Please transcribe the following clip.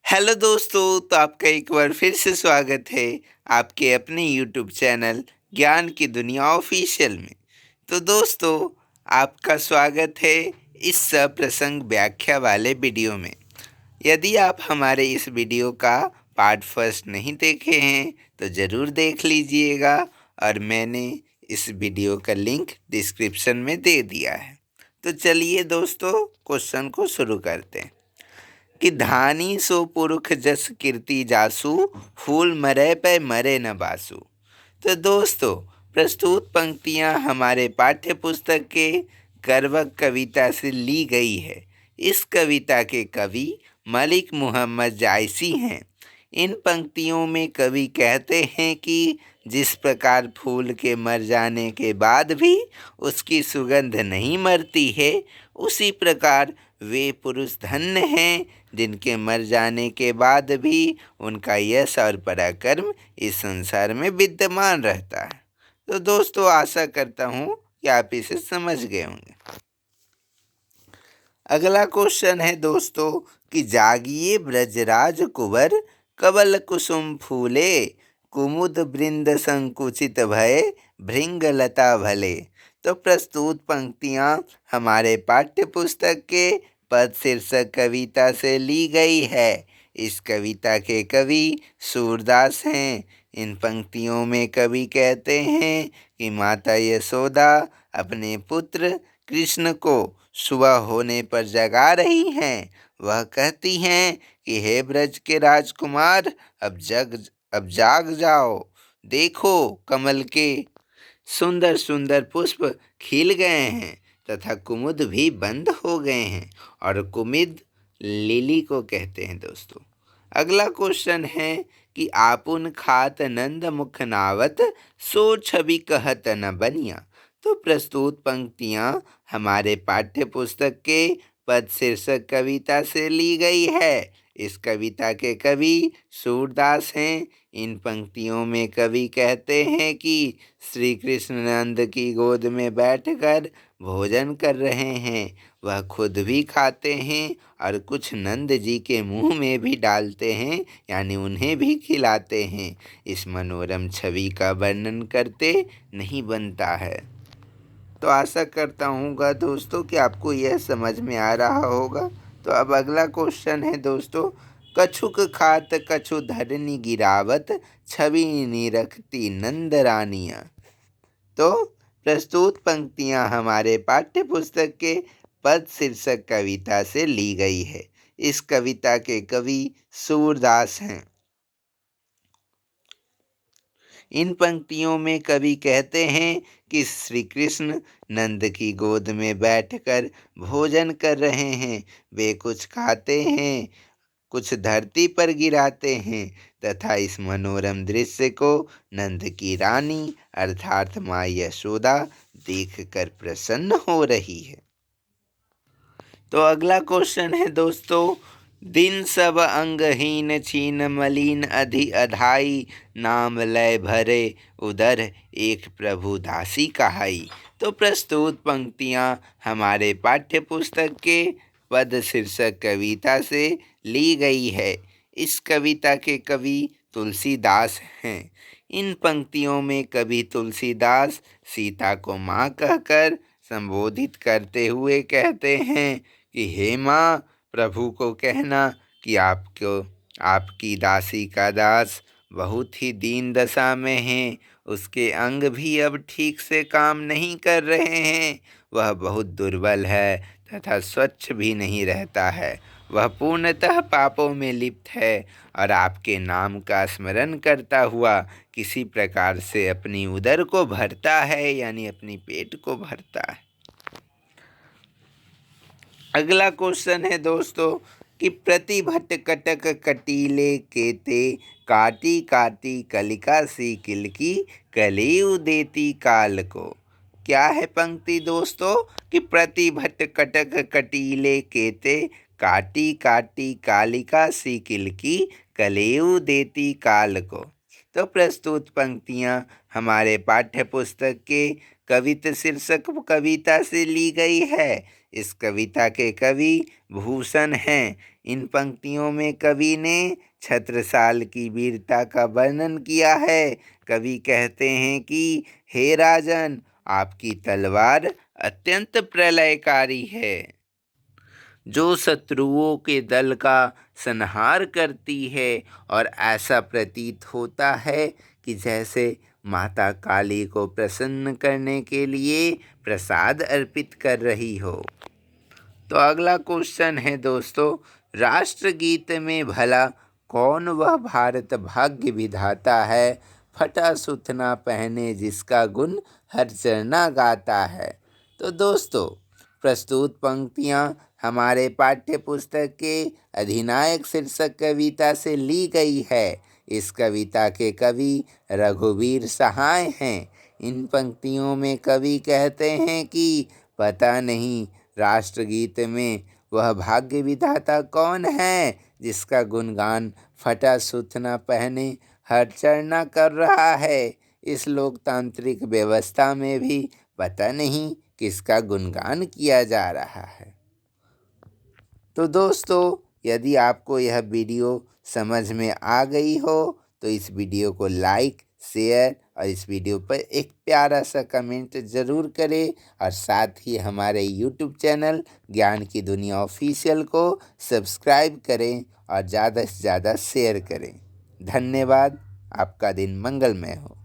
Hello दोस्तों, तो आपका एक बार फिर से स्वागत है आपके अपने यूट्यूब चैनल ज्ञान की दुनिया ऑफिशियल में। तो दोस्तों, आपका स्वागत है इस सप्रसंग व्याख्या वाले वीडियो में। यदि आप हमारे इस वीडियो का पार्ट फर्स्ट नहीं देखे हैं तो ज़रूर देख लीजिएगा और मैंने इस वीडियो का लिंक डिस्क्रिप्शन में दे दिया है। तो चलिए दोस्तों, क्वेश्चन को शुरू करते हैं कि धानी सो पुरुष जस कीर्ति जासु, फूल मरे पे मरे न बासु। तो दोस्तों, प्रस्तुत पंक्तियां हमारे पाठ्य पुस्तक के करवक कविता से ली गई है। इस कविता के कवि मलिक मोहम्मद जायसी हैं। इन पंक्तियों में कवि कहते हैं कि जिस प्रकार फूल के मर जाने के बाद भी उसकी सुगंध नहीं मरती है, उसी प्रकार वे पुरुष धन्य हैं जिनके मर जाने के बाद भी उनका यश और पराक्रम इस संसार में विद्यमान रहता है। तो दोस्तों, आशा करता हूँ कि आप इसे समझ गए होंगे। अगला क्वेश्चन है दोस्तों कि जागिए ब्रजराज कुंवर, कवल कुसुम फूले, कुमुद बृंद संकुचित भय, भृंगलता भले। तो प्रस्तुत पंक्तियाँ हमारे पाठ्य पुस्तक के पद शीर्षक कविता से ली गई है। इस कविता के कवि सूरदास हैं। इन पंक्तियों में कवि कहते हैं कि माता यशोदा अपने पुत्र कृष्ण को सुबह होने पर जगा रही हैं। वह कहती हैं कि हे ब्रज के राजकुमार, अब जाग जाओ। देखो, कमल के सुंदर सुंदर पुष्प खिल गए हैं तथा कुमुद भी बंद हो गए हैं। और कुमुद लिली को कहते हैं दोस्तों। अगला क्वेश्चन है कि आपुन खात नंद मुख नावत, सो छवि कहत न बनिया। तो प्रस्तुत पंक्तियाँ हमारे पाठ्य पुस्तक के पद शीर्षक कविता से ली गई है। इस कविता के कवि सूरदास हैं। इन पंक्तियों में कवि कहते हैं कि श्री कृष्ण नंद की गोद में बैठकर भोजन कर रहे हैं। वह खुद भी खाते हैं और कुछ नंद जी के मुंह में भी डालते हैं, यानी उन्हें भी खिलाते हैं। इस मनोरम छवि का वर्णन करते नहीं बनता है। तो आशा करता हूँ दोस्तों कि आपको यह समझ में आ रहा होगा। तो अब अगला क्वेश्चन है दोस्तों, कछुक खात कछु धरनी गिरावत, छवि निरखती नंद रानिया। तो प्रस्तुत पंक्तियाँ हमारे पाठ्य पुस्तक के पद शीर्षक कविता से ली गई है। इस कविता के कवि सूरदास हैं। इन पंक्तियों में कवि कहते हैं कि श्री कृष्ण नंद की गोद में बैठकर भोजन कर रहे हैं। वे कुछ खाते हैं, कुछ धरती पर गिराते हैं तथा इस मनोरम दृश्य को नंद की रानी अर्थात माँ यशोदा देखकर प्रसन्न हो रही है। तो अगला क्वेश्चन है दोस्तों, दिन सब अंगहीन छीन मलिन अधि अधाई, नाम लय भरे उदर एक प्रभु दासी कहाई। तो प्रस्तुत पंक्तियाँ हमारे पाठ्य पुस्तक के पद शीर्षक कविता से ली गई है। इस कविता के कवि तुलसीदास हैं। इन पंक्तियों में कवि तुलसीदास सीता को माँ कहकर संबोधित करते हुए कहते हैं कि हे माँ, प्रभु को कहना कि आपकी दासी का दास बहुत ही दीन दशा में है। उसके अंग भी अब ठीक से काम नहीं कर रहे हैं। वह बहुत दुर्बल है तथा स्वच्छ भी नहीं रहता है। वह पूर्णतः पापों में लिप्त है और आपके नाम का स्मरण करता हुआ किसी प्रकार से अपनी उदर को भरता है, यानी अपनी पेट को भरता है। अगला क्वेश्चन है दोस्तों कि प्रतिभट कटक कटीले केते, काटी काटी कलिका सी किलकी, कलियु देती काल को। क्या है पंक्ति दोस्तों कि प्रतिभट कटक कटीले केते, काटी काटी कालिका सी किलकी, कलियु देती काल को। तो प्रस्तुत पंक्तियाँ हमारे पाठ्य पुस्तक के कविता शीर्षक कविता से ली गई है। इस कविता के कवि भूषण हैं। इन पंक्तियों में कवि ने छत्रसाल की वीरता का वर्णन किया है। कवि कहते हैं कि हे राजन, आपकी तलवार अत्यंत प्रलयकारी है, जो शत्रुओं के दल का संहार करती है, और ऐसा प्रतीत होता है कि जैसे माता काली को प्रसन्न करने के लिए प्रसाद अर्पित कर रही हो। तो अगला क्वेश्चन है दोस्तों, राष्ट्रगीत में भला कौन वह भारत भाग्य विधाता है, फटा सुथना पहने जिसका गुण हर चरना गाता है। तो दोस्तों, प्रस्तुत पंक्तियाँ हमारे पाठ्य पुस्तक के अधिनायक शीर्षक कविता से ली गई है। इस कविता के कवि रघुवीर सहाय हैं। इन पंक्तियों में कवि कहते हैं कि पता नहीं राष्ट्रगीत में वह भाग्य विधाता कौन है, जिसका गुणगान फटा सुथना पहने हर चरना कर रहा है। इस लोकतांत्रिक व्यवस्था में भी पता नहीं किसका गुणगान किया जा रहा है। तो दोस्तों, यदि आपको यह वीडियो समझ में आ गई हो तो इस वीडियो को लाइक, शेयर और इस वीडियो पर एक प्यारा सा कमेंट ज़रूर करें, और साथ ही हमारे यूट्यूब चैनल ज्ञान की दुनिया ऑफिशियल को सब्सक्राइब करें और ज़्यादा से ज़्यादा शेयर करें। धन्यवाद। आपका दिन मंगलमय हो।